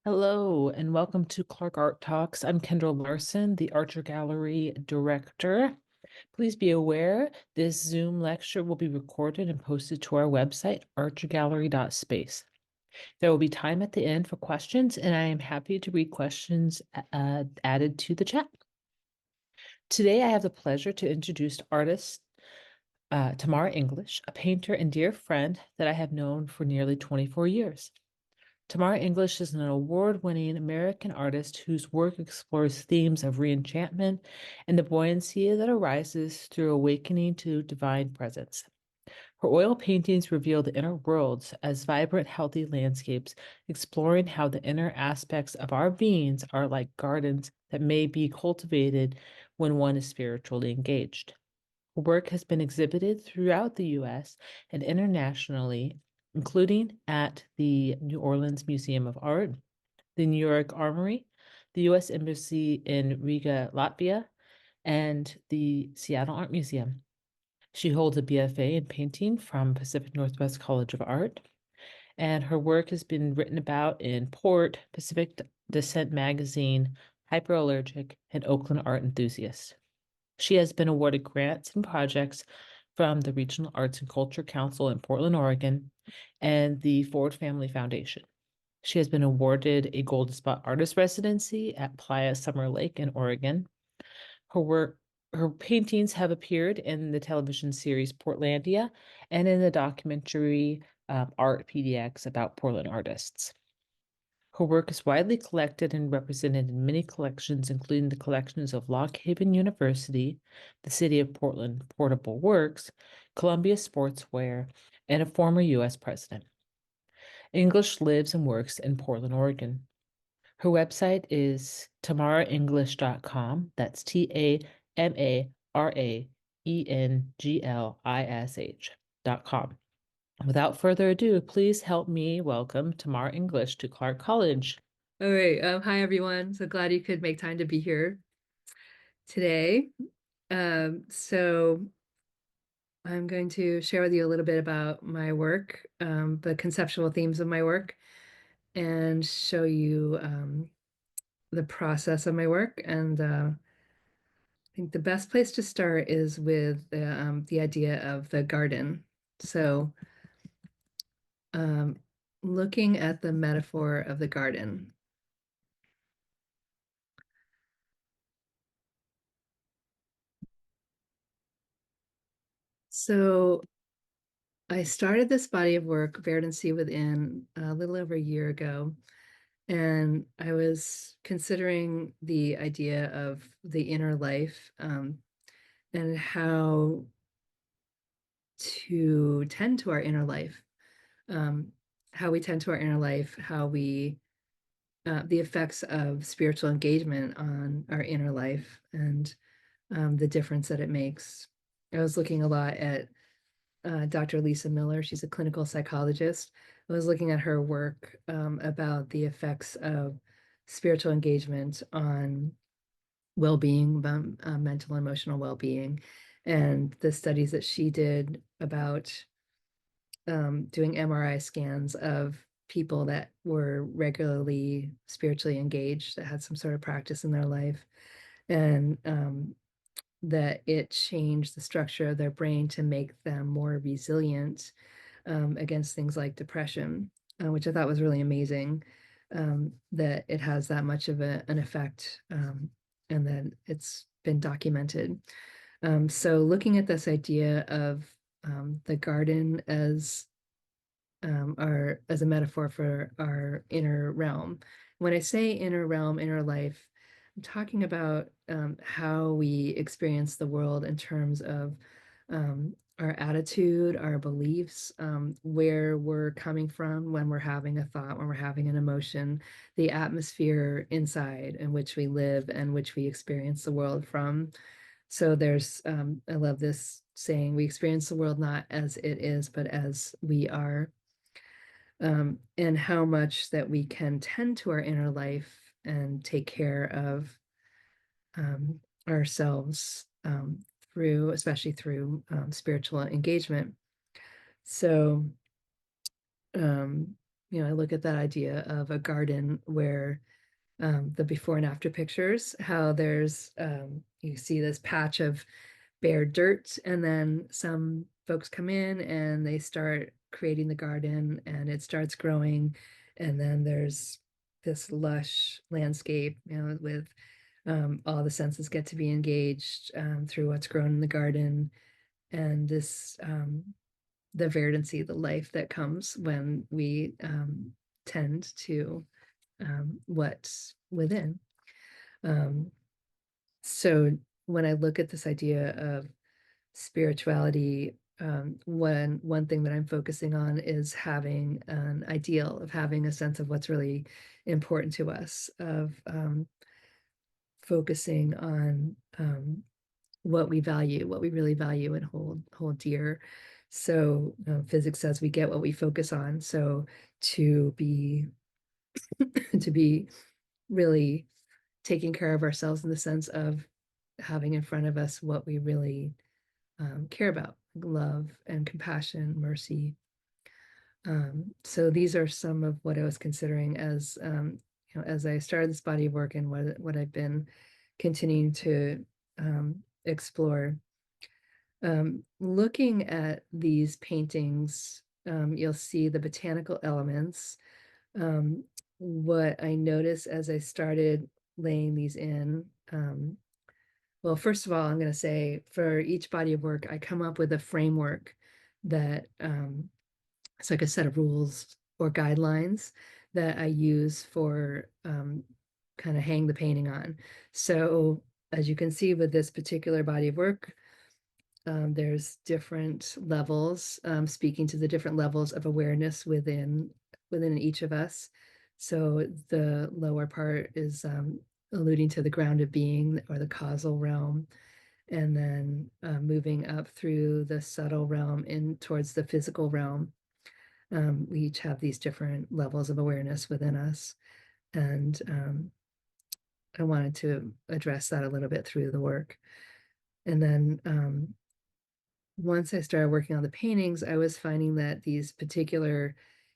Hello, and welcome to Clark Art Talks. I'm Kendall Larson, the Art Gallery Director. Please be aware this Zoom lecture will be recorded and posted to our website, artgallery.space. There will be time at the end for questions, and I am happy to read questions added to the chat. Today, I have the pleasure to introduce artist Tamara English, a painter and dear friend that I have known for nearly 24 years. Tamara English is an award-winning American artist whose work explores themes of reenchantment and the buoyancy that arises through awakening to divine presence. Her oil paintings reveal the inner worlds as vibrant, healthy landscapes, exploring how the inner aspects of our beings are like gardens that may be cultivated when one is spiritually engaged. Her work has been exhibited throughout the U.S. and internationally, including at the New Orleans Museum of Art, the New York Armory, the U.S. Embassy in Riga, Latvia, and the Seattle Art Museum. She holds a BFA in painting from Pacific Northwest College of Art, and her work has been written about in Port, Pacific Dissent Magazine, Hyperallergic, and Oakland Art Enthusiast. She has been awarded grants and projects from the Regional Arts and Culture Council in Portland, Oregon, and the Ford Family Foundation. She has been awarded a Gold Spot Artist Residency at Playa Summerlake in Oregon. Her paintings have appeared in the television series Portlandia and in the documentary Art PDX about Portland artists. Her work is widely collected and represented in many collections, including the collections of Lock Haven University, the City of Portland Portable Works, Columbia Sportswear, and a former U.S. president. English lives and works in Portland, Oregon. Her website is tamaraenglish.com. That's TAMARAENGLISH.com. Without further ado, please help me welcome Tamara English to Clark College. All right. Hi, everyone. So glad you could make time to be here today. So I'm going to share with you a little bit about my work, the conceptual themes of my work, and show you the process of my work. And I think the best place to start is with the idea of the garden. So um, looking at the metaphor of the garden. So I started this body of work, Baird and See Within, a little over a year ago, and I was considering the idea of the inner life and how to tend to our inner life, um, how we tend to our inner life, how we the effects of spiritual engagement on our inner life, and the difference that it makes. I was looking a lot at Dr. Lisa Miller. She's a clinical psychologist. I was looking at her work about the effects of spiritual engagement on well-being, mental and emotional well-being, and the studies that she did about doing MRI scans of people that were regularly spiritually engaged, that had some sort of practice in their life, and that it changed the structure of their brain to make them more resilient against things like depression, which I thought was really amazing, that it has that much of an effect, and that it's been documented. So looking at this idea of the garden as as a metaphor for our inner realm. When I say inner realm, inner life, I'm talking about how we experience the world in terms of our attitude, our beliefs, where we're coming from when we're having a thought, when we're having an emotion, the atmosphere inside in which we live and which we experience the world from. So I love this saying, we experience the world not as it is, but as we are, and how much that we can tend to our inner life and take care of ourselves especially through spiritual engagement. So I look at that idea of a garden where the before and after pictures, how there's you see this patch of bare dirt, and then some folks come in and they start creating the garden and it starts growing, and then there's this lush landscape, with all the senses get to be engaged through what's grown in the garden, and this the verdancy, the life that comes when we tend to what's within. So when I look at this idea of spirituality, one thing that I'm focusing on is having an ideal, of having a sense of what's really important to us, of focusing on what we value, what we really value and hold dear. So physics says we get what we focus on. So to be to be really taking care of ourselves in the sense of having in front of us what we really care about, love and compassion, mercy. So these are some of what I was considering as as I started this body of work, and what I've been continuing to explore. Looking at these paintings, you'll see the botanical elements. What I noticed as I started laying these in, well, first of all, I'm going to say for each body of work, I come up with a framework that it's like a set of rules or guidelines that I use for kind of hang the painting on. So as you can see with this particular body of work, there's different levels, speaking to the different levels of awareness within each of us. So the lower part is alluding to the grounded being or the causal realm, and then moving up through the subtle realm in towards the physical realm. We each have these different levels of awareness within us, and I wanted to address that a little bit through the work. And then once I started working on the paintings, I was finding that these particular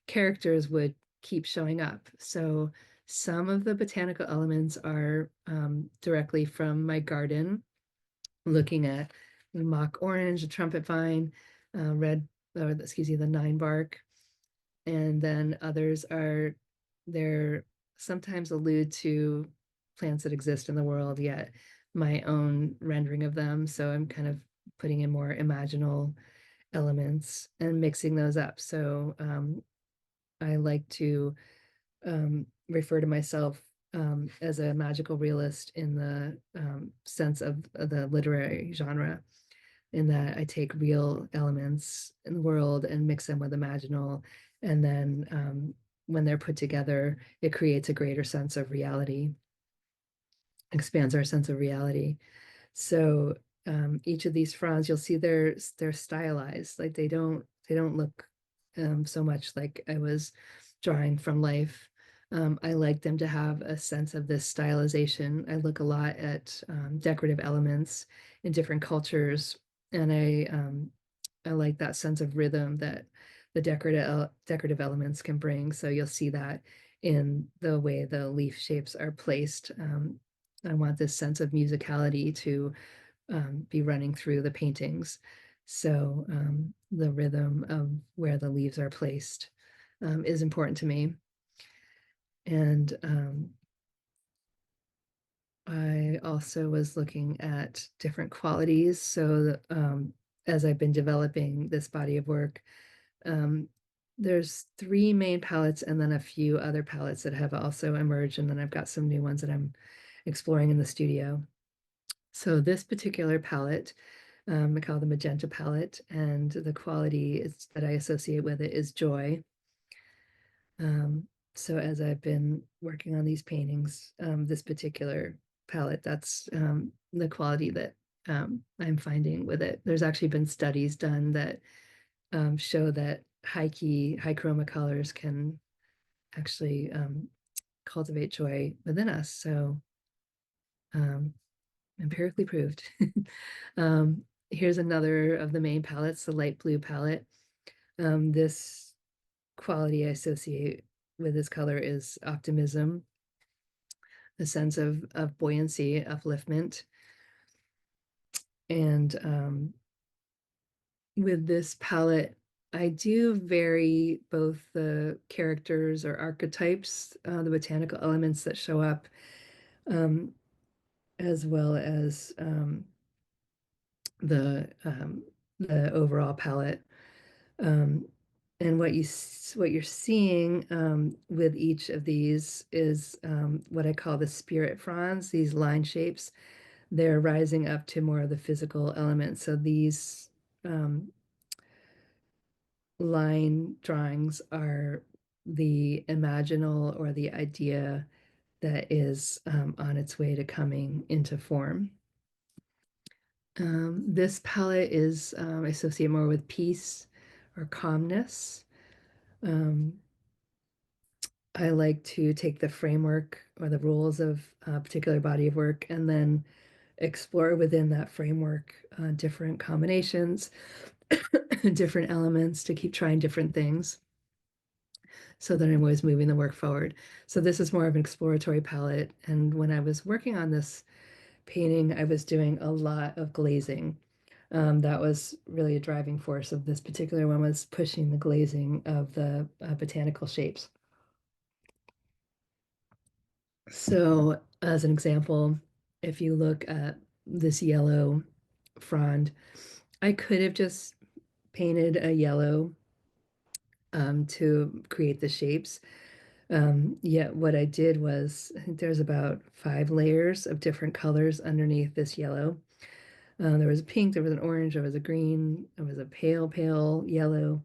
characters would keep showing up. So some of the botanical elements are directly from my garden, looking at the mock orange, the trumpet vine, red, or excuse me, the nine bark. And then others are, they're sometimes allude to plants that exist in the world, yet my own rendering of them. So I'm kind of putting in more imaginal elements and mixing those up. So I like to refer to myself as a magical realist in the sense of the literary genre, in that I take real elements in the world and mix them with imaginal. And then when they're put together, it creates a greater sense of reality, expands our sense of reality. So each of these fronds, you'll see they're stylized. Like they don't look so much like I was drawing from life. I like them to have a sense of this stylization. I look a lot at decorative elements in different cultures, and I like that sense of rhythm that the decorative elements can bring. So you'll see that in the way the leaf shapes are placed. I want this sense of musicality to be running through the paintings. So the rhythm of where the leaves are placed is important to me. And I also was looking at different qualities. So as I've been developing this body of work, there's 3 main palettes and then a few other palettes that have also emerged. And then I've got some new ones that I'm exploring in the studio. So this particular palette, I call the magenta palette, and the quality that I associate with it is joy. So as I've been working on these paintings, this particular palette, that's the quality that I'm finding with it. There's actually been studies done that show that high chroma colors can actually cultivate joy within us. So empirically proved. Here's another of the main palettes, the light blue palette. This quality I associate with this color is optimism, a sense of buoyancy, upliftment. And with this palette, I do vary both the characters or archetypes, the botanical elements that show up, as well as the overall palette. Um, and what you're seeing with each of these is what I call the spirit fronds, these line shapes. They're rising up to more of the physical elements. So these line drawings are the imaginal or the idea that is on its way to coming into form. This palette is associated more with peace or calmness. I like to take the framework or the rules of a particular body of work and then explore within that framework different combinations, different elements to keep trying different things so that I'm always moving the work forward. So this is more of an exploratory palette. And when I was working on this painting, I was doing a lot of glazing. That was really a driving force of this particular one, was pushing the glazing of the botanical shapes. So as an example, if you look at this yellow frond, I could have just painted a yellow to create the shapes. Yet what I did was, I think there's about 5 layers of different colors underneath this yellow. There was a pink, there was an orange, there was a green, there was a pale, pale yellow.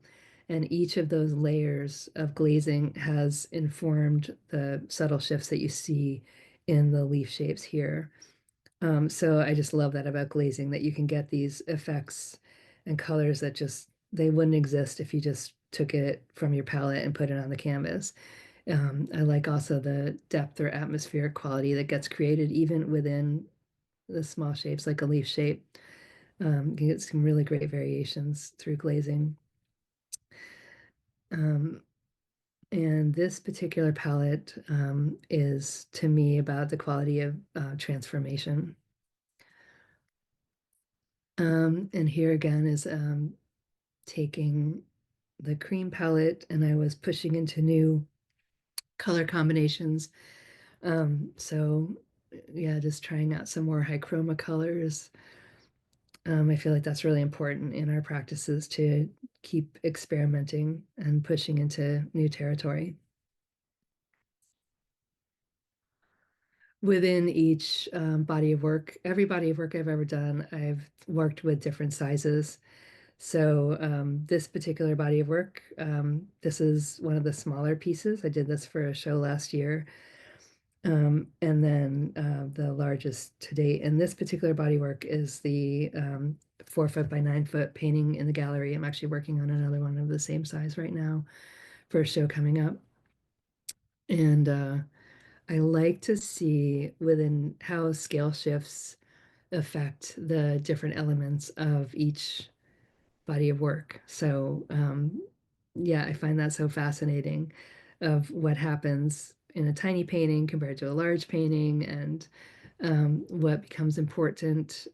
And each of those layers of glazing has informed the subtle shifts that you see in the leaf shapes here. So I just love that about glazing, that you can get these effects and colors that just, they wouldn't exist if you just took it from your palette and put it on the canvas. I like also the depth or atmospheric quality that gets created even within the small shapes, like a leaf shape. You can get some really great variations through glazing. And this particular palette is, to me, about the quality of transformation. And here again is taking the cream palette, and I was pushing into new color combinations. So yeah, just trying out some more high chroma colors. I feel like that's really important in our practices to keep experimenting and pushing into new territory. Within each body of work, every body of work I've ever done, I've worked with different sizes. So this particular body of work, this is one of the smaller pieces. I did this for a show last year. And then the largest to date. And this particular body work is the 4 foot by 9 foot painting in the gallery. I'm actually working on another one of the same size right now for a show coming up. And I like to see within how scale shifts affect the different elements of each body of work. So yeah, I find that so fascinating of what happens in a tiny painting compared to a large painting, and what becomes important,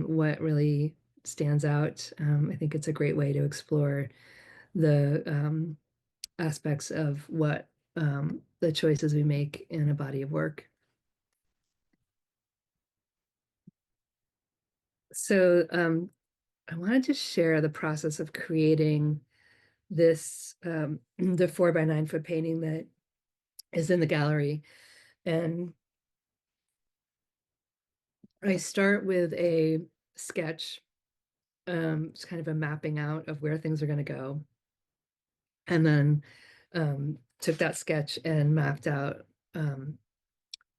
what really stands out. I think it's a great way to explore the aspects of what the choices we make in a body of work. So I wanted to share the process of creating this the 4 by 9 foot painting that is in the gallery. And I start with a sketch. It's kind of a mapping out of where things are going to go. And then took that sketch and mapped out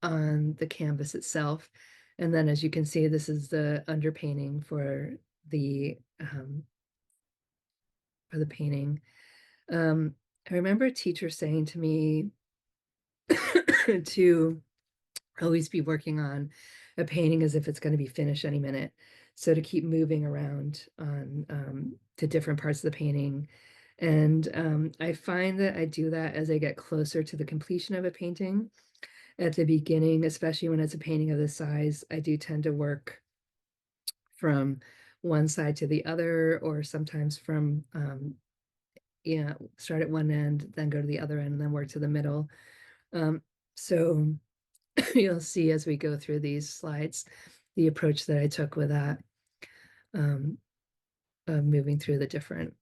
on the canvas itself. And then, as you can see, this is the underpainting for the painting. I remember a teacher saying to me to always be working on a painting as if it's going to be finished any minute. So to keep moving around on to different parts of the painting And I find that I do that as I get closer to the completion of a painting. At the beginning, especially when it's a painting of this size, I do tend to work from one side to the other, or sometimes from start at one end, then go to the other end, and then work to the middle. So you'll see as we go through these slides, the approach that I took with that, moving through the different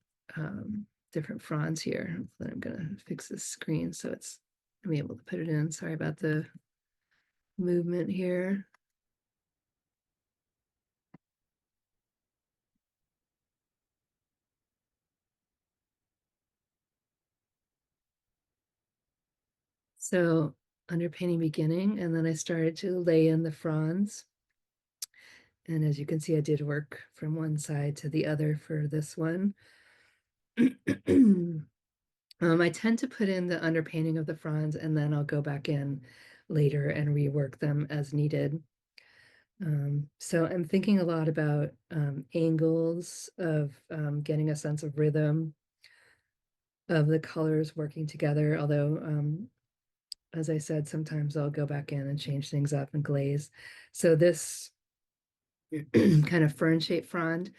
fronds here. Then I'm gonna fix this screen so I'm able to put it in. Sorry about the movement here. So underpainting beginning, and then I started to lay in the fronds. And as you can see, I did work from one side to the other for this one. I tend to put in the underpainting of the fronds, and then I'll go back in later and rework them as needed. So I'm thinking a lot about angles of getting a sense of rhythm of the colors working together, although as I said, sometimes I'll go back in and change things up and glaze. So this kind of fern-shaped frond,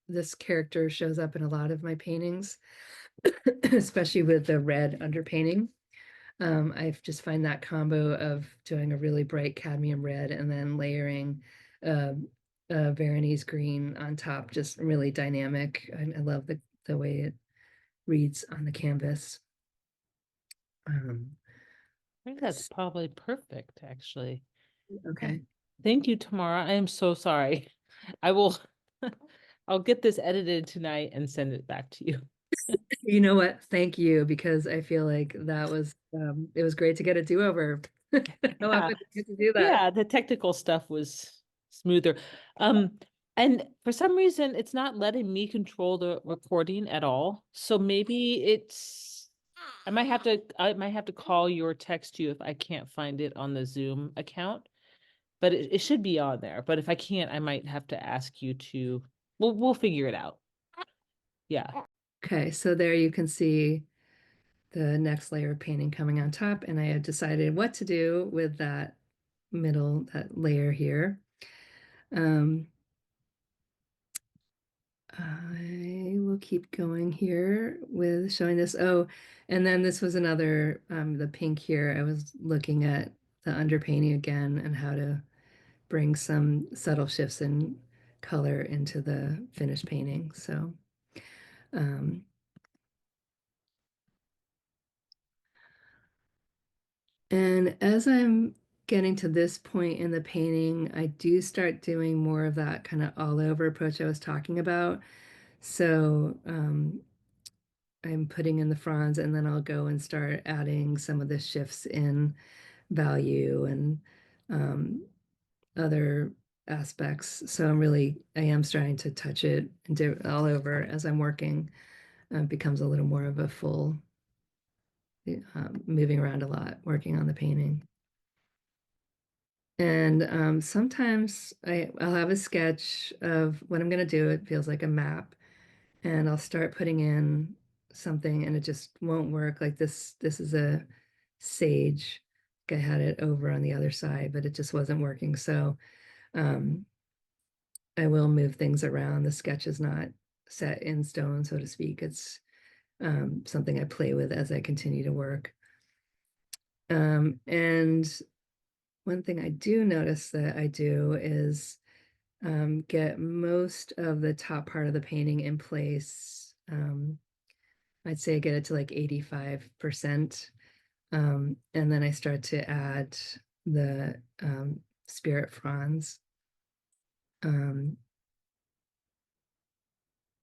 this character shows up in a lot of my paintings, especially with the red underpainting. I just find that combo of doing a really bright cadmium red and then layering Veronese green on top just really dynamic. I love the way it reads on the canvas. I think that's probably perfect, actually. Okay. Thank you, Tamara. I am so sorry. I will, I'll get this edited tonight and send it back to you. You know what? Thank you, because I feel like that was it was great to get a do-over. How often do you get to do that? Yeah, the technical stuff was smoother. And for some reason, it's not letting me control the recording at all. So maybe I might have to call you or text you if I can't find it on the Zoom account. But it should be on there. But if I can't, I might have to ask you to, we'll figure it out. Yeah. Okay, so there you can see the next layer of painting coming on top, and I had decided what to do with that layer here. I will keep going here with showing this. Oh, and then this was another, the pink here. I was looking at the underpainting again and how to bring some subtle shifts in color into the finished painting. So, um, and as I'm getting to this point in the painting, I do start doing more of that kind of all over approach I was talking about. So, I'm putting in the fronds, and then I'll go and start adding some of the shifts in value and other aspects. So I am starting to touch it and do it all over as I'm working. It becomes a little more of a full, moving around a lot, working on the painting. And sometimes I'll have a sketch of what I'm going to do. It feels like a map, and I'll start putting in something, and it just won't work. Like this is a sage. I had it over on the other side, but it just wasn't working. So I will move things around. The sketch is not set in stone, so to speak. It's something I play with as I continue to work. And one thing I do notice that I do is get most of the top part of the painting in place. I'd say I get it to like 85%. And then I start to add the spirit fronds.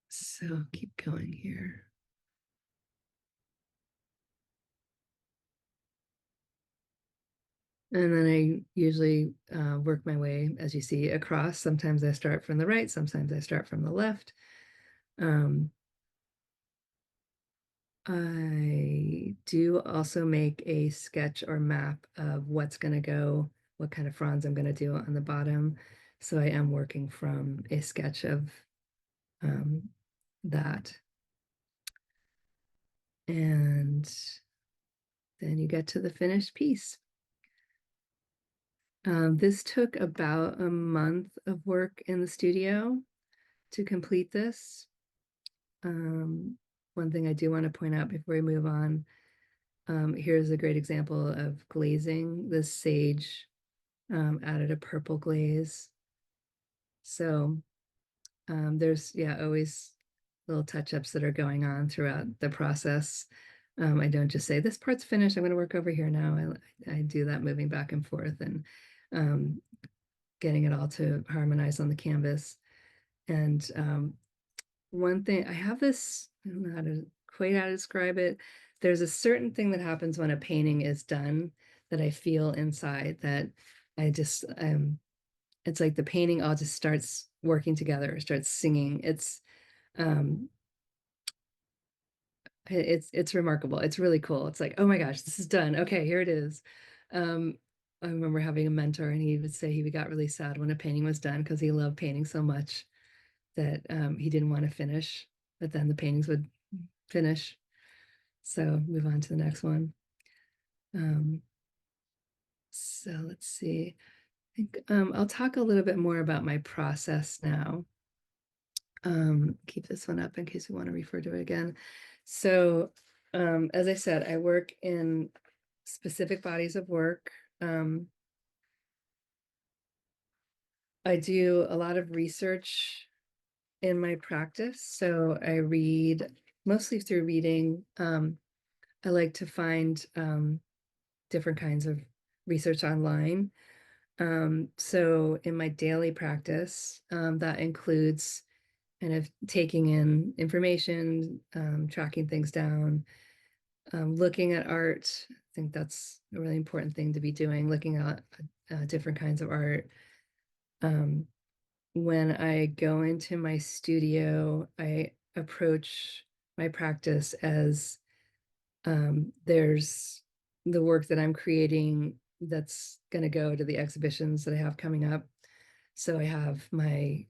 So keep going here. And then I usually work my way, as you see, across. Sometimes I start from the right, sometimes I start from the left. I do also make a sketch or map of what's going to go, what kind of fronds I'm going to do on the bottom. So I am working from a sketch of that. And then you get to the finished piece. This took about a month of work in the studio to complete this. One thing I do want to point out before we move on, here's a great example of glazing. This sage added a purple glaze. So there's, yeah, always little touch-ups that are going on throughout the process. I don't just say, this part's finished, I'm going to work over here now. I do that moving back and forth and getting it all to harmonize on the canvas. And one thing, I have this, I don't know quite how to describe it. There's a certain thing that happens when a painting is done that I feel inside, that I just, it's like the painting all just starts working together, starts singing. Um, it's remarkable. It's really cool. It's like, oh my gosh, this is done. Okay, here it is. I remember having a mentor, and he would say he got really sad when a painting was done because he loved painting so much that he didn't want to finish, but then the paintings would finish. So move on to the next one. So let's see. I think I'll talk a little bit more about my process now. Keep this one up in case we want to refer to it again. So as I said, I work in specific bodies of work. I do a lot of research in my practice. So I read mostly through reading. I like to find different kinds of research online. So in my daily practice, that includes kind of taking in information, tracking things down, looking at art. I think that's a really important thing to be doing, looking at different kinds of art. When I go into my studio, I approach my practice as there's the work that I'm creating that's going to go to the exhibitions that I have coming up. So I have my,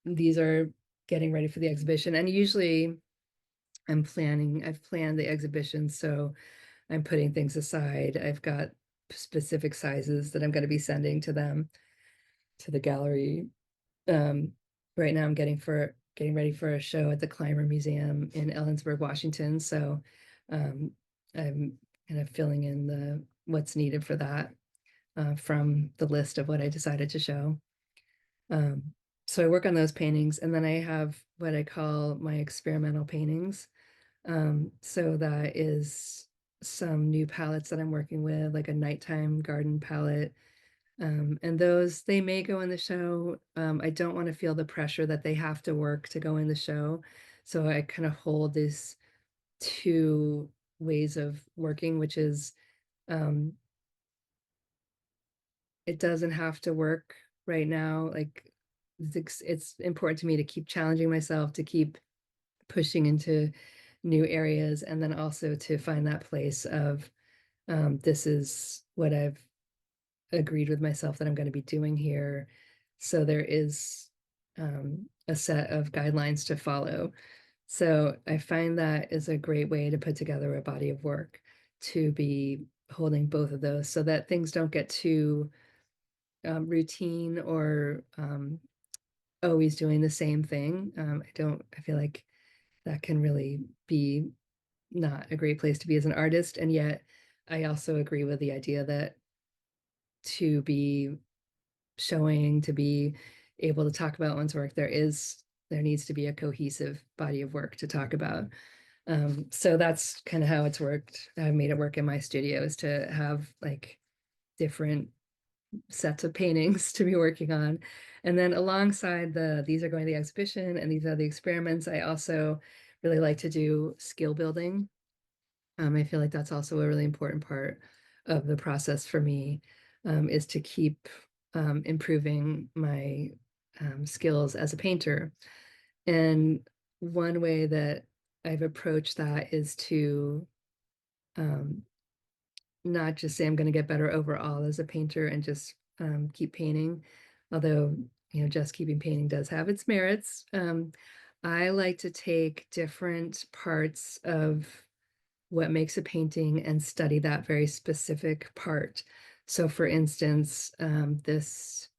these are getting ready for the exhibition. And usually I've planned the exhibition. So I'm putting things aside. I've got specific sizes that I'm going to be sending to them, to the gallery. Right now I'm getting ready for a show at the Climber Museum in Ellensburg, Washington. So I'm kind of filling in what's needed for that from the list of what I decided to show. So I work on those paintings, and then I have what I call my experimental paintings. So that is some new palettes that I'm working with, like a nighttime garden palette. And those, they may go in the show. I don't want to feel the pressure that they have to work to go in the show. So I kind of hold these two ways of working, which is it doesn't have to work right now. Like it's important to me to keep challenging myself, to keep pushing into new areas, and then also to find that place of this is what I've agreed with myself that I'm going to be doing here. So there is a set of guidelines to follow. So I find that is a great way to put together a body of work, to be holding both of those so that things don't get too routine or always doing the same thing. I feel like that can really be not a great place to be as an artist. And yet I also agree with the idea that to be showing, to be able to talk about one's work, there needs to be a cohesive body of work to talk about. So that's kind of how it's worked. I made it work in my studio, is to have like different sets of paintings to be working on. And then alongside these are going to the exhibition and these are the experiments, I also really like to do skill building. I feel like that's also a really important part of the process for me, is to keep improving my skills as a painter. And one way that I've approached that is to not just say I'm going to get better overall as a painter and just keep painting, although just keeping painting does have its merits. I like to take different parts of what makes a painting and study that very specific part. So for instance, this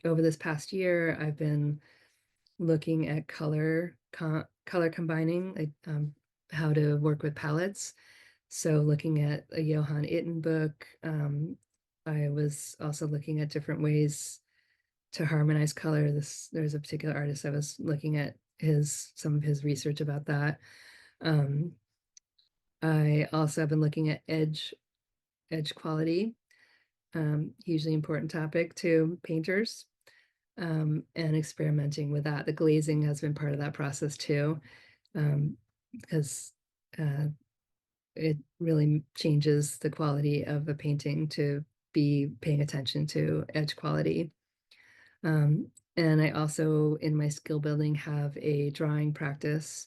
over this past year, I've been looking at color combining, like how to work with palettes. So looking at a Johann Itten book, I was also looking at different ways to harmonize color. There's a particular artist I was looking at some of his research about that. Um, I also have been looking at edge quality, hugely important topic to painters, and experimenting with that. The glazing has been part of that process too, because uh, it really changes the quality of a painting to be paying attention to edge quality. And I also, in my skill building, have a drawing practice.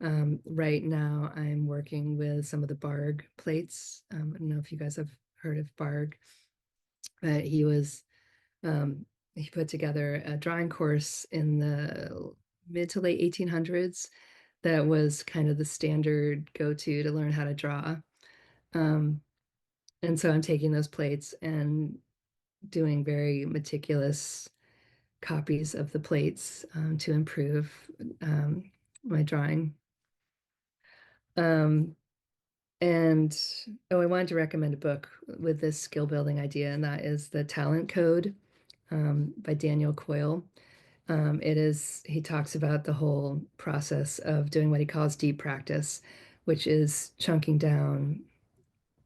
Right now, I'm working with some of the Barg plates. I don't know if you guys have heard of Barg, but um, he put together a drawing course in the mid to late 1800s that was kind of the standard go-to to learn how to draw. Um, and so I'm taking those plates and doing very meticulous copies of the plates to improve my drawing. Um, and oh, I wanted to recommend a book with this skill building idea, and that is The Talent Code by Daniel Coyle. He talks about the whole process of doing what he calls deep practice, which is chunking down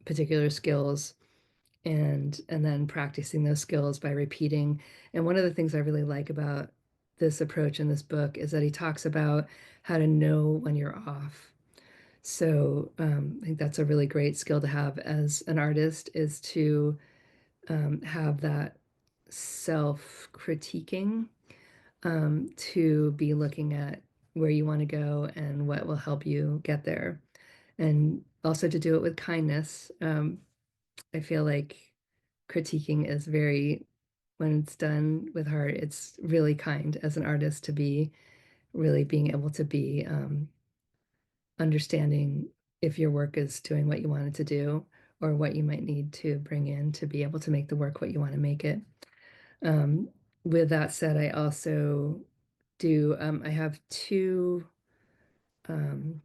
particular skills and then practicing those skills by repeating. And one of the things I really like about this approach in this book is that he talks about how to know when you're off. So I think that's a really great skill to have as an artist, is to have that self-critiquing, to be looking at where you want to go and what will help you get there. And also to do it with kindness. I feel like critiquing is very, when it's done with heart, it's really kind as an artist to be really being able to be understanding if your work is doing what you want it to do or what you might need to bring in to be able to make the work what you want to make it. Um, with that said, I also I have two um,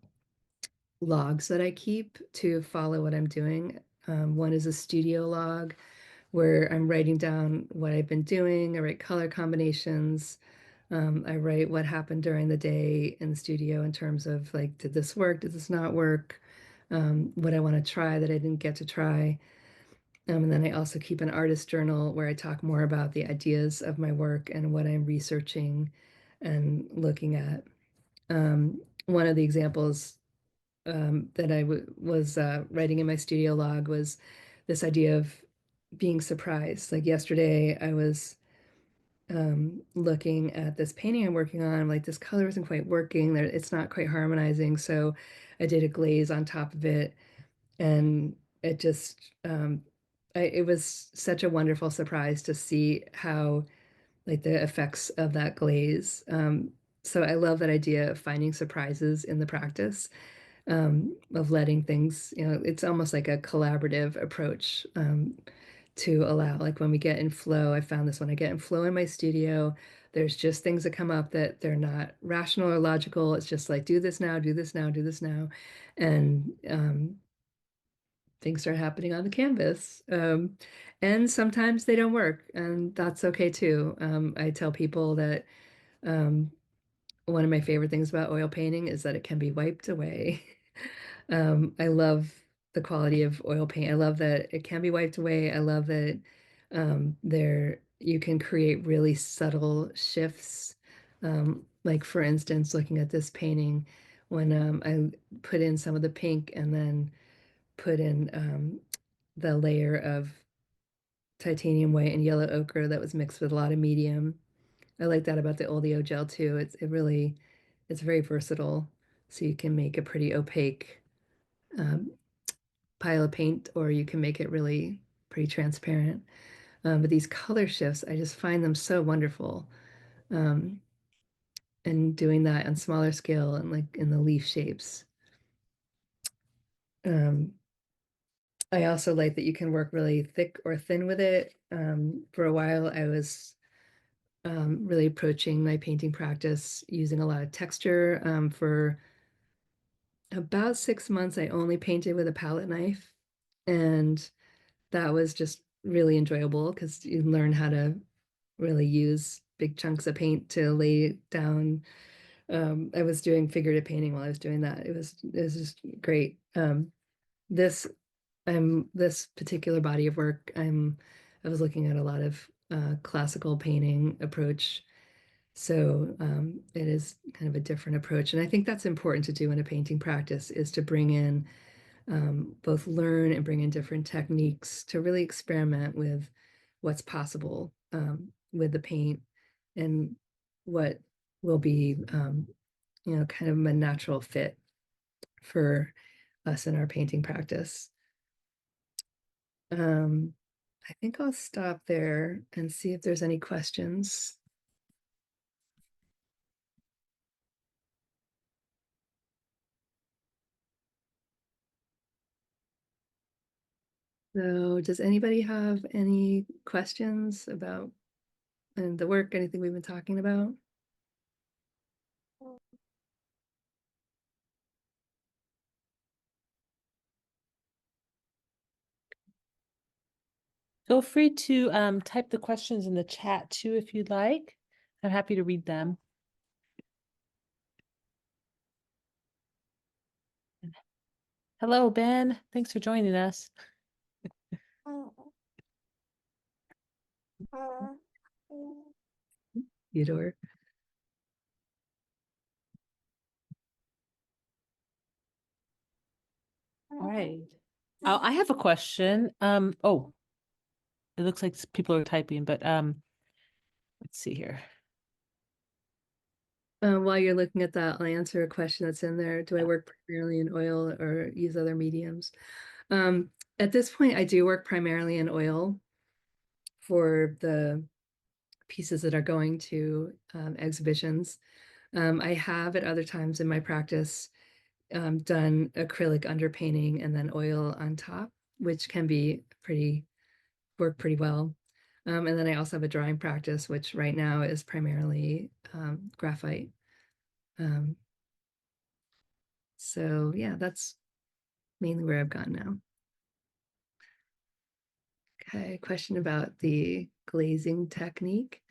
logs that I keep to follow what I'm doing. One is a studio log where I'm writing down what I've been doing. I write color combinations. I write what happened during the day in the studio in terms of like, did this work? Did this not work? What I want to try that I didn't get to try. And then I also keep an artist journal where I talk more about the ideas of my work and what I'm researching and looking at. One of the examples that was writing in my studio log was this idea of being surprised. Like yesterday, I was looking at this painting I'm working on. I'm like, this color isn't quite working. It's not quite harmonizing. So I did a glaze on top of it, and it just it was such a wonderful surprise to see how like the effects of that glaze. So I love that idea of finding surprises in the practice, of letting things, it's almost like a collaborative approach, to allow, like when we get in flow, I found this when I get in flow in my studio, there's just things that come up that they're not rational or logical. It's just like, do this now, do this now, do this now. And things start happening on the canvas. And sometimes they don't work, and that's okay too. I tell people that um, one of my favorite things about oil painting is that it can be wiped away. I love the quality of oil paint. I love that it can be wiped away. I love that you can create really subtle shifts. Like for instance, looking at this painting, when I put in some of the pink and then put in the layer of titanium white and yellow ochre that was mixed with a lot of medium. I like that about the Oleo gel too. It's very versatile. So you can make a pretty opaque um, pile of paint, or you can make it really pretty transparent. But these color shifts, I just find them so wonderful. Um, and doing that on smaller scale and like in the leaf shapes. I also like that you can work really thick or thin with it. For a while, I was really approaching my painting practice using a lot of texture. For about 6 months, I only painted with a palette knife, and that was just really enjoyable because you learn how to really use big chunks of paint to lay down. I was doing figurative painting while I was doing that. It was just great. This this particular body of work, I was looking at a lot of classical painting approach. So it is kind of a different approach. And I think that's important to do in a painting practice, is to bring in both learn and bring in different techniques to really experiment with what's possible with the paint and what will be, kind of a natural fit for us in our painting practice. I think I'll stop there and see if there's any questions. So does anybody have any questions about the work, anything we've been talking about? Feel free to type the questions in the chat too if you'd like. I'm happy to read them. Hello, Ben. Thanks for joining us. Theodore. All right. I have a question. Oh, it looks like people are typing, but let's see here. While you're looking at that, I'll answer a question that's in there. Do I work primarily in oil or use other mediums? At this point, I do work primarily in oil for the pieces that are going to exhibitions. I have at other times in my practice done acrylic underpainting and then oil on top, which can be work pretty well. And then I also have a drawing practice, which right now is primarily graphite. So yeah, that's mainly where I've gone now. Okay, question about the glazing technique.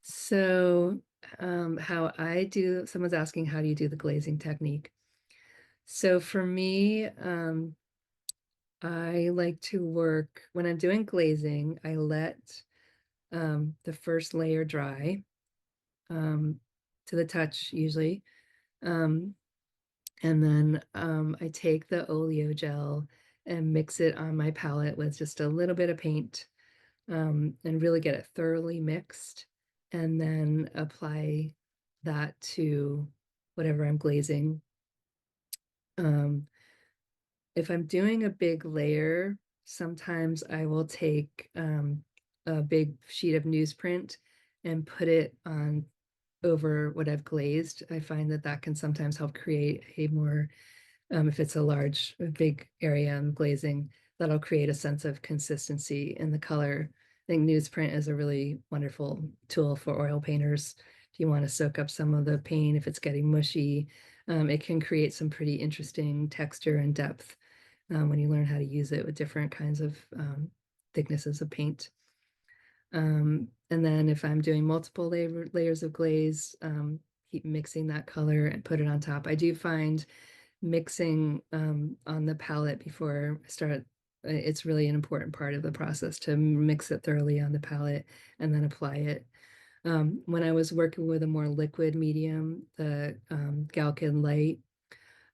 So how I do, someone's asking, how do you do the glazing technique? So for me, I like to work, when I'm doing glazing, I let the first layer dry to the touch usually. And then I take the oleo gel and mix it on my palette with just a little bit of paint and really get it thoroughly mixed, and then apply that to whatever I'm glazing. If I'm doing a big layer, sometimes I will take a big sheet of newsprint and put it on over what I've glazed. I find that that can sometimes help create a more, if it's a big area I'm glazing, that'll create a sense of consistency in the color. I think newsprint is a really wonderful tool for oil painters. If you want to soak up some of the paint, if it's getting mushy, it can create some pretty interesting texture and depth when you learn how to use it with different kinds of thicknesses of paint. And then if I'm doing multiple layers of glaze, keep mixing that color and put it on top. I do find mixing on the palette before I start, it's really an important part of the process to mix it thoroughly on the palette and then apply it. When I was working with a more liquid medium, the Galkin Light,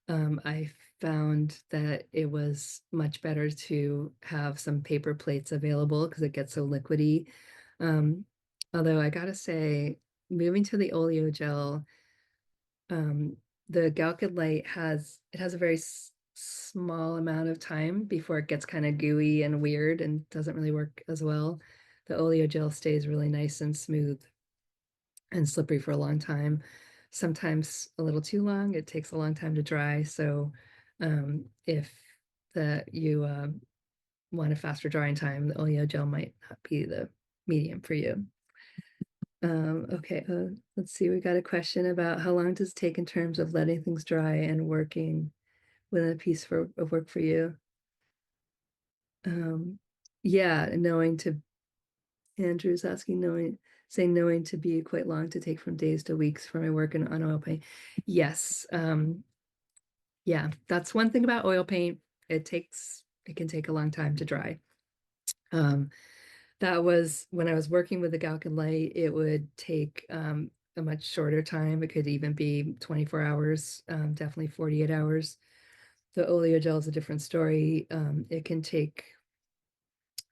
I found that it was much better to have some paper plates available because it gets so liquidy. Um, Although I gotta say, moving to the oleo gel, the Galkid Light has a very small amount of time before it gets kind of gooey and weird and doesn't really work as well. The oleo gel stays really nice and smooth and slippery for a long time. sometimes a little too long. It takes a long time to dry. So if you want a faster drying time, the oleo gel might not be the medium for you. Okay, let's see. We got a question about how long does it take in terms of letting things dry and working within a piece of work for you? Yeah, knowing to Andrew's asking, knowing to be quite long to take from days to weeks for my work on oil paint. Yes. Yeah, that's one thing about oil paint. It can take a long time to dry. That was when I was working with the Galcan light, it would take a much shorter time. It could even be 24 hours, definitely 48 hours. The oleo gel is a different story. It can take,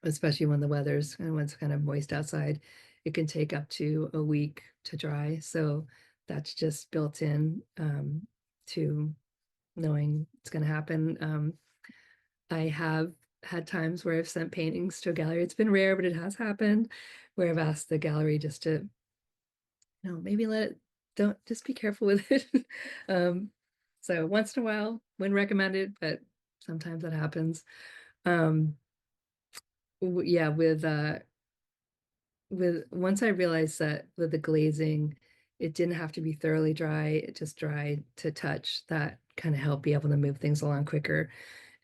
especially when the weather's and when it's kind of moist outside, it can take up to a week to dry. So that's just built in to knowing it's going to happen. I have had times where I've sent paintings to a gallery. It's been rare, but it has happened where I've asked the gallery just to, maybe don't just be careful with it. So once in a while, when recommended, but sometimes that happens. Um, yeah, with once I realized that with the glazing, it didn't have to be thoroughly dry, it just dried to touch. That kind of helped be able to move things along quicker.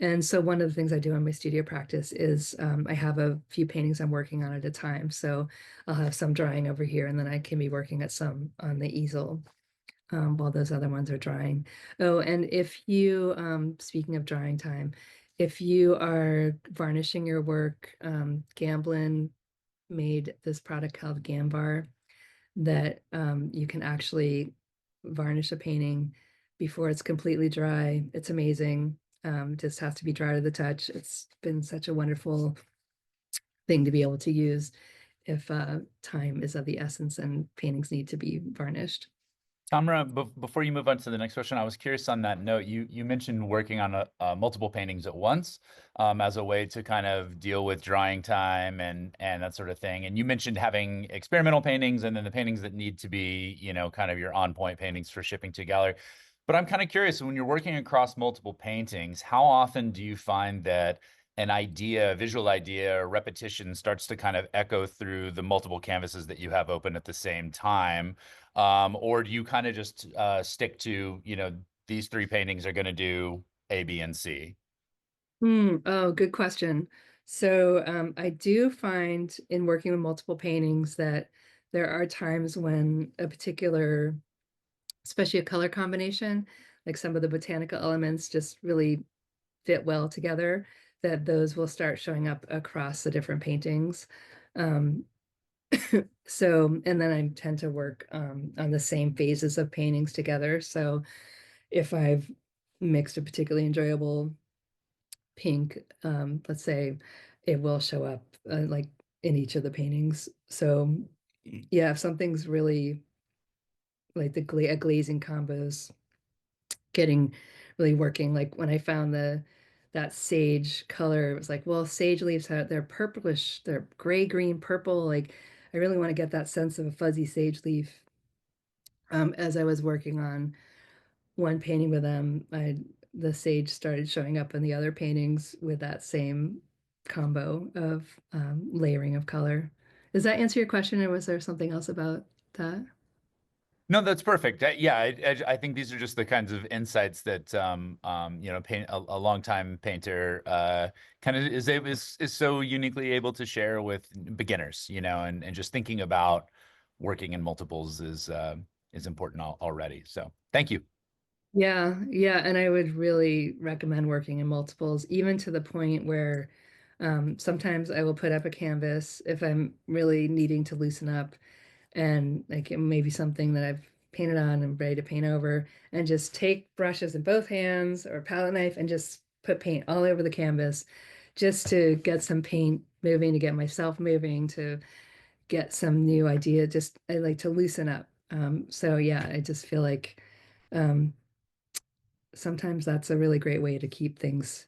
And so one of the things I do in my studio practice is I have a few paintings I'm working on at a time. So I'll have some drying over here, and then I can be working at some on the easel while those other ones are drying. Oh, and if you, speaking of drying time, if you are varnishing your work, Gamblin made this product called Gambar that you can actually varnish a painting before it's completely dry. It's amazing. Just has to be dry to the touch. It's been such a wonderful thing to be able to use if time is of the essence and paintings need to be varnished. Tamara, before you move on to the next question, I was curious on that note. You mentioned working on multiple paintings at once as a way to kind of deal with drying time and that sort of thing. And you mentioned having experimental paintings and then the paintings that need to be, kind of your on-point paintings for shipping to gallery. But I'm kind of curious, when you're working across multiple paintings, how often do you find that an idea, a visual idea, or repetition starts to kind of echo through the multiple canvases that you have open at the same time? Or do you kind of just stick to, these three paintings are going to do A, B, and C? Oh, good question. So I do find in working with multiple paintings that there are times when a particular, especially a color combination, like some of the botanical elements just really fit well together, that those will start showing up across the different paintings. Um, so, and then I tend to work on the same phases of paintings together. So if I've mixed a particularly enjoyable pink, let's say, it will show up like in each of the paintings. So yeah, if something's really like a glazing combos getting really working, like when I found that sage color, it was like, well, sage leaves they're purplish, they're gray, green, purple. Like I really want to get that sense of a fuzzy sage leaf. As I was working on one painting with them, the sage started showing up in the other paintings with that same combo of layering of color. Does that answer your question, or was there something else about that? No, that's perfect. Yeah, I think these are just the kinds of insights that a longtime painter kind of is so uniquely able to share with beginners, and just thinking about working in multiples is important already. So thank you. Yeah, yeah, and I would really recommend working in multiples, even to the point where sometimes I will put up a canvas if I'm really needing to loosen up, and like it may be something that I've painted on and ready to paint over, and just take brushes in both hands or palette knife and just put paint all over the canvas just to get some paint moving, to get myself moving, to get some new idea. Just I like to loosen up. So yeah, I just feel like um, sometimes that's a really great way to keep things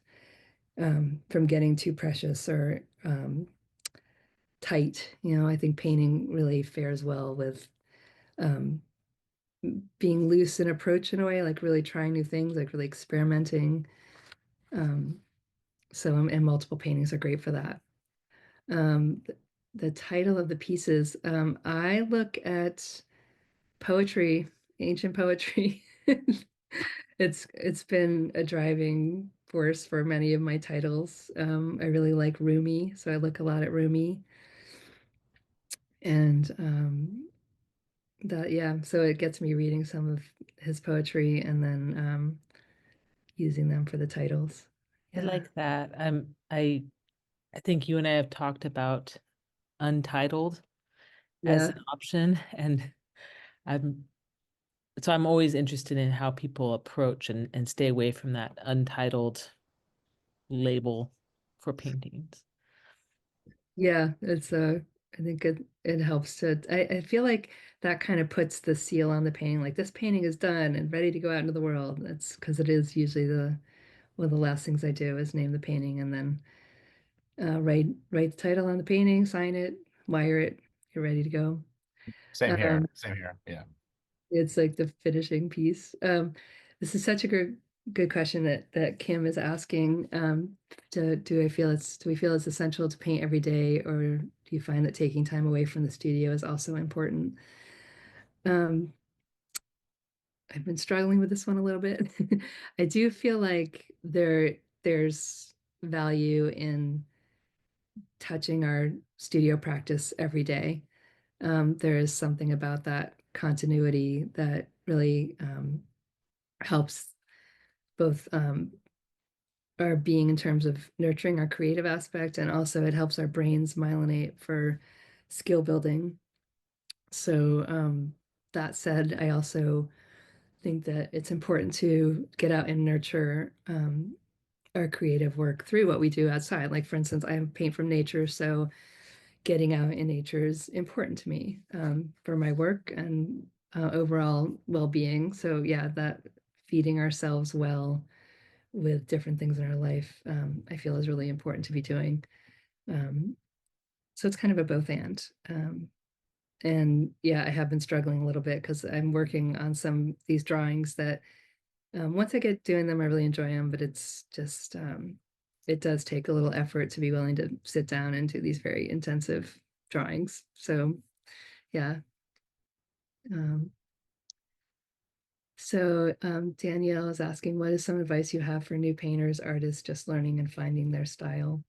from getting too precious or tight. I think painting really fares well with um, being loose in approach in a way, like really trying new things, like really experimenting. So, and multiple paintings are great for that. The title of the pieces, I look at poetry, ancient poetry. It's been a driving force for many of my titles. I really like Rumi, so I look a lot at Rumi. And that, yeah, so it gets me reading some of his poetry and then using them for the titles. I Yeah. like that. I think you and I have talked about untitled as Yeah. an option, and I'm I'm always interested in how people approach and stay away from that untitled label for paintings. Yeah, it's I think it helps to I feel like that kind of puts the seal on the painting, like this painting is done and ready to go out into the world. That's because it is usually the one of the last things I do is name the painting and then write the title on the painting, sign it, wire it, you're ready to go. Same here. Um, Same here. Yeah. it's like the finishing piece. This is such a good question that Kim is asking. Do we feel it's essential to paint every day, or do you find that taking time away from the studio is also important? Um, I've been struggling with this one a little bit. I do feel like there's value in touching our studio practice every day. There is something about that continuity that really helps both our being in terms of nurturing our creative aspect, and also it helps our brains myelinate for skill building. So that said, I also think that it's important to get out and nurture our creative work through what we do outside. Like for instance, I paint from nature, so getting out in nature is important to me for my work and overall well-being. So yeah, that feeding ourselves well with different things in our life, I feel is really important to be doing. So it's kind of a both and yeah, I have been struggling a little bit because I'm working on these drawings that once I get doing them, I really enjoy them, but it's just it does take a little effort to be willing to sit down and do these very intensive drawings. So yeah. Um, Danielle is asking, what is some advice you have for new painters, artists just learning and finding their style?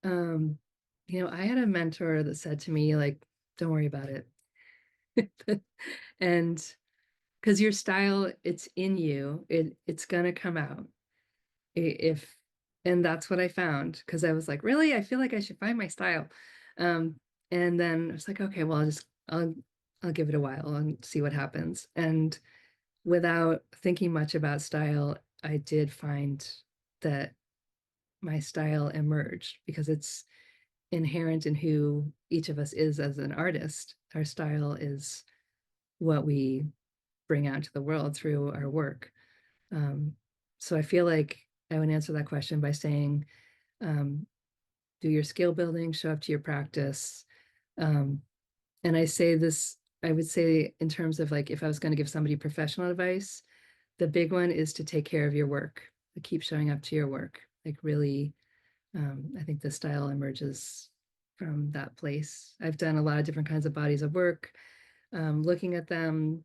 Um, I had a mentor that said to me, like, don't worry about it. And because your style, it's in you, it's gonna come out. If and that's what I found because I was like, really? I feel like I should find my style. And then I was like, okay, well, I'll give it a while and see what happens. And without thinking much about style, I did find that my style emerged because it's inherent in who each of us is as an artist. Our style is what we bring out to the world through our work. So I feel like I would answer that question by saying, um, do your skill building, show up to your practice. Um, and I say this, I would say in terms of like, if I was going to give somebody professional advice, the big one is to take care of your work, to keep showing up to your work. Like really, I think the style emerges from that place. I've done a lot of different kinds of bodies of work. Looking at them,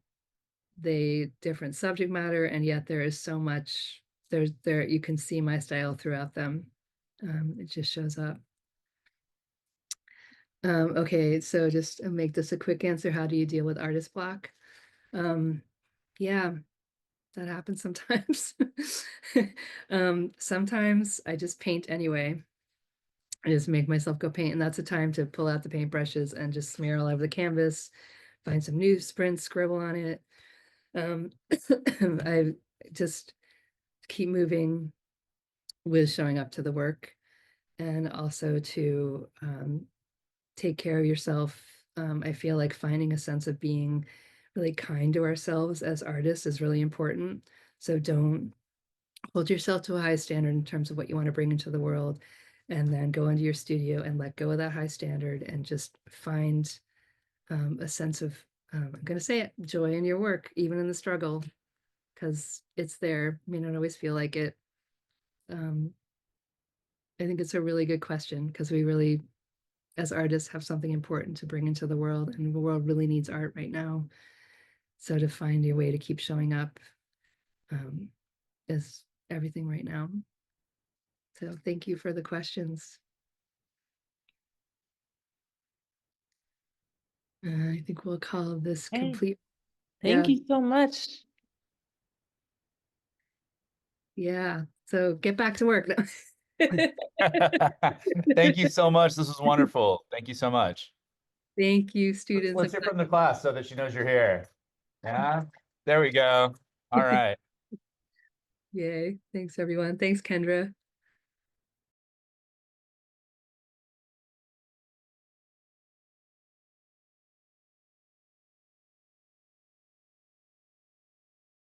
they different subject matter, and yet there is so much there you can see my style throughout them. It just shows up. Okay, so just make this a quick answer. How do you deal with artist block? Yeah, that happens sometimes. Sometimes I just paint anyway. I just make myself go paint, and that's a time to pull out the paintbrushes and just smear all over the canvas, find some newsprint, scribble on it. I just keep moving with showing up to the work, and also to take care of yourself. I feel like finding a sense of being really kind to ourselves as artists is really important. So don't hold yourself to a high standard in terms of what you want to bring into the world, and then go into your studio and let go of that high standard and just find a sense of I'm going to say it, joy in your work, even in the struggle, because it's there. May not always feel like it. I think it's a really good question, because we really, as artists, have something important to bring into the world, and the world really needs art right now. So to find your way to keep showing up is everything right now. So thank you for the questions. I think we'll call this Okay. complete. Thank Yeah. you so much. Yeah. So get back to work now. Thank you so much. This was wonderful. Thank you so much. Thank you, students. Let's hear from the class so that she knows you're here. Yeah, there we go. All right. Yay. Thanks, everyone. Thanks, Kendra.